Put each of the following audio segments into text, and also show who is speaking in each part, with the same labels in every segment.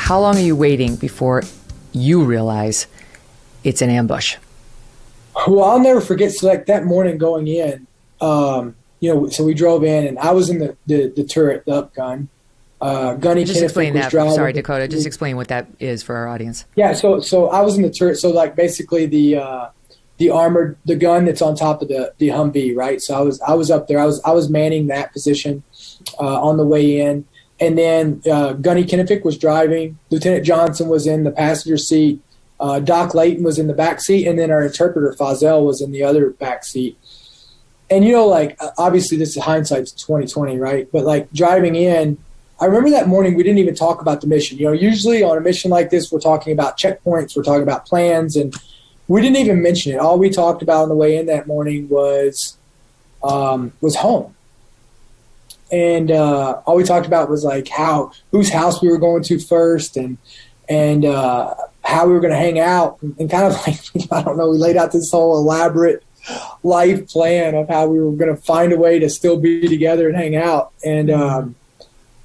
Speaker 1: how long are you waiting before you realize it's an ambush?
Speaker 2: Well, I'll never forget. So like that morning going in, so we drove in, and I was in the turret, the up gun. Gunny
Speaker 1: just explain that.
Speaker 2: Driving.
Speaker 1: Sorry, Dakota. Just explain what that is for our audience.
Speaker 2: Yeah. So I was in the turret. So like basically the armored, the gun that's on top of the Humvee, right? So I was up there. I was manning that position on the way in, and then Gunny Kennefic was driving. Lieutenant Johnson was in the passenger seat. Doc Layton was in the back seat, and then our interpreter Fazell was in the other back seat. And like obviously this is hindsight's 2020, right? But like driving in, I remember that morning we didn't even talk about the mission. Usually on a mission like this, we're talking about checkpoints, we're talking about plans, and we didn't even mention it. All we talked about on the way in that morning was home. And all we talked about was like whose house we were going to first, and how we were going to hang out, and kind of like, I don't know, we laid out this whole elaborate life plan of how we were going to find a way to still be together and hang out. And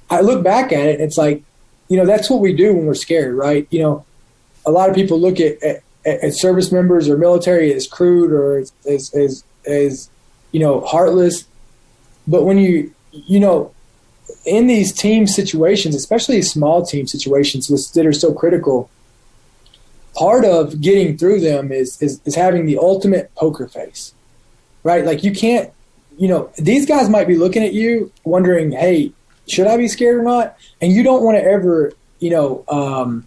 Speaker 2: I look back at it, and it's like, that's what we do when we're scared, right? A lot of people look at service members or military as crude or as heartless. But when in these team situations, especially small team situations that are so critical, part of getting through them is having the ultimate poker face, right? Like you can't, these guys might be looking at you wondering, hey, should I be scared or not? And you don't want to ever, you don't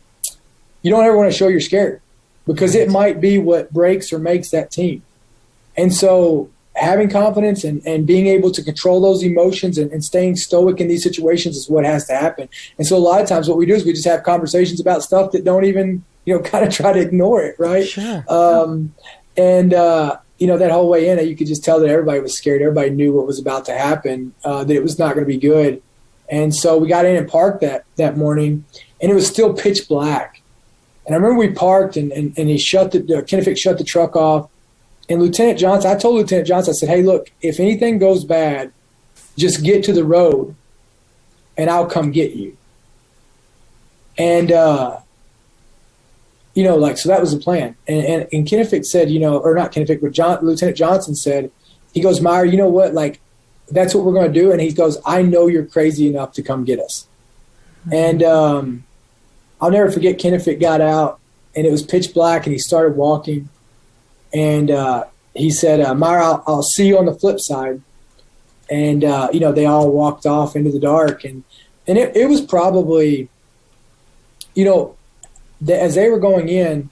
Speaker 2: ever want to show you're scared, because it might be what breaks or makes that team. And so having confidence and being able to control those emotions and staying stoic in these situations is what has to happen. And so a lot of times what we do is we just have conversations about stuff that don't even, kind of try to ignore it, right?
Speaker 1: Sure.
Speaker 2: That whole way in, you could just tell that everybody was scared. Everybody knew what was about to happen, that it was not going to be good. And so we got in and parked that morning, and it was still pitch black. And I remember we parked, and he Kennefic shut the truck off. And Lieutenant Johnson, I told Lieutenant Johnson, I said, hey, look, if anything goes bad, just get to the road, and I'll come get you. And, so that was the plan. And Kennefic said, or not Kennefic, but Lieutenant Johnson said, he goes, Meyer, you know what, like, that's what we're going to do. And he goes, I know you're crazy enough to come get us. And I'll never forget, Kennefic got out, and it was pitch black, and he started walking. And he said, Meyer, I'll see you on the flip side. And, they all walked off into the dark. And it was probably, as they were going in,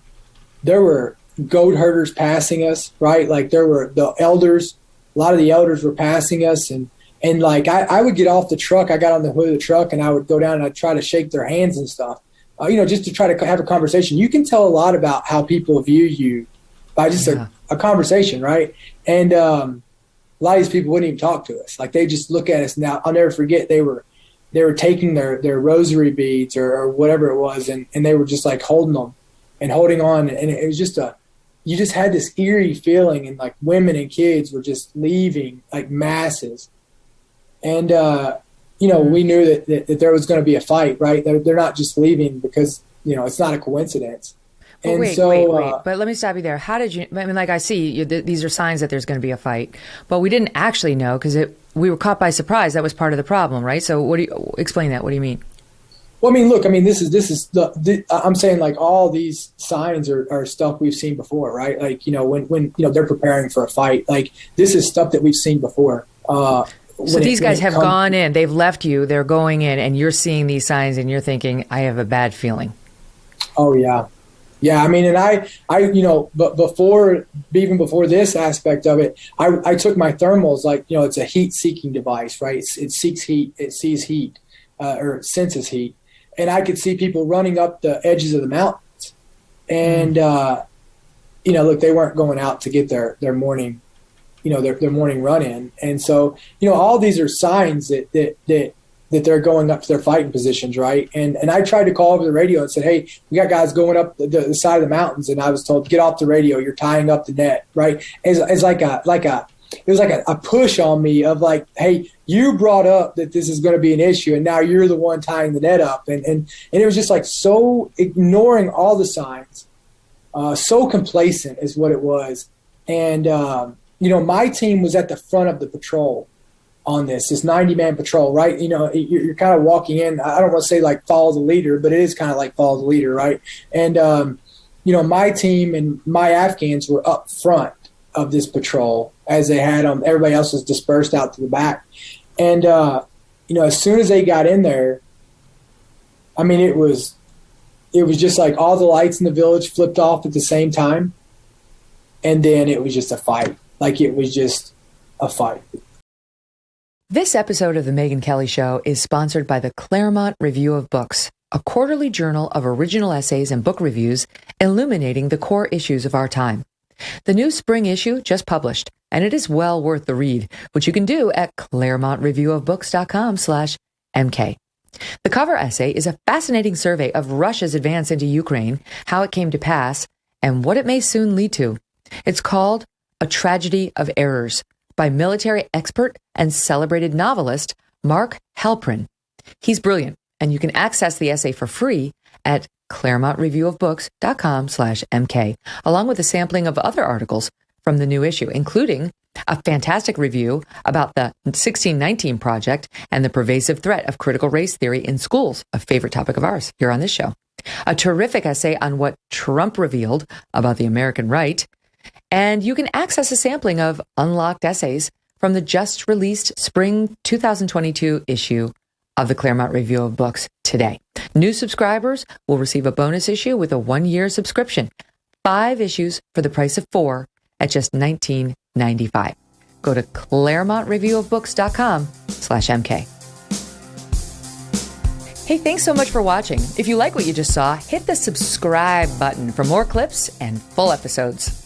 Speaker 2: there were goat herders passing us, right? Like there were the elders. A lot of the elders were passing us. And like I would get off the truck. I got on the hood of the truck, and I would go down and I'd try to shake their hands and stuff, just to try to have a conversation. You can tell a lot about how people view you by just a conversation, right? And a lot of these people wouldn't even talk to us. Like they just look at us. Now, I'll never forget, they were taking their rosary beads or whatever it was, and they were just like holding them and holding on. And it was just you just had this eerie feeling, and like women and kids were just leaving like masses. And, we knew that there was going to be a fight, right? They're not just leaving because, it's not a coincidence.
Speaker 1: But wait. But let me stop you there. How did you? I mean, like I see these are signs that there's going to be a fight, but we didn't actually know because we were caught by surprise. That was part of the problem, right? So, what do you explain that? What do you mean?
Speaker 2: Well, I mean, look. I mean, this is I'm saying like all these signs are stuff we've seen before, right? Like when they're preparing for a fight, like this is stuff that we've seen before. So
Speaker 1: these guys have gone in. They've left you. They're going in, and you're seeing these signs, and you're thinking, "I have a bad feeling."
Speaker 2: Oh yeah. Yeah, I mean, and I, but even before this aspect of it, I took my thermals, like, it's a heat-seeking device, right? It seeks heat, it sees heat, or senses heat, and I could see people running up the edges of the mountains, and look, they weren't going out to get their morning, their morning run in, and so all these are signs that they're going up to their fighting positions, right? And I tried to call over the radio and said, hey, we got guys going up the side of the mountains, and I was told, get off the radio, you're tying up the net, right? As like a a push on me of like, hey, you brought up that this is going to be an issue, and now you're the one tying the net up, and it was just like so ignoring all the signs, so complacent is what it was. And my team was at the front of the patrol on this 90-man patrol, right? You're kind of walking in. I don't want to say like follow the leader, but it is kind of like follow the leader, right? And my team and my Afghans were up front of this patrol as they had them. Everybody else was dispersed out to the back. And, as soon as they got in there, I mean, it was just like all the lights in the village flipped off at the same time. And then it was just a fight. Like it was just a fight.
Speaker 1: This episode of the Megyn Kelly Show is sponsored by the Claremont Review of Books, a quarterly journal of original essays and book reviews illuminating the core issues of our time. The new spring issue just published, and it is well worth the read, which you can do at ClaremontReviewOfBooks.com/MK. The cover essay is a fascinating survey of Russia's advance into Ukraine, how it came to pass, and what it may soon lead to. It's called A Tragedy of Errors by military expert and celebrated novelist Mark Halperin. He's brilliant, and you can access the essay for free at ClaremontReviewOfBooks.com/MK, along with a sampling of other articles from the new issue, including a fantastic review about the 1619 Project and the pervasive threat of critical race theory in schools, a favorite topic of ours here on this show, a terrific essay on what Trump revealed about the American right, and you can access a sampling of unlocked essays from the just released spring 2022 issue of the Claremont Review of Books today. New subscribers will receive a bonus issue with a 1-year subscription. 5 issues for the price of 4 at just $19.95. Go to ClaremontReviewOfBooks.com/MK. Hey, thanks so much for watching. If you like what you just saw, hit the subscribe button for more clips and full episodes.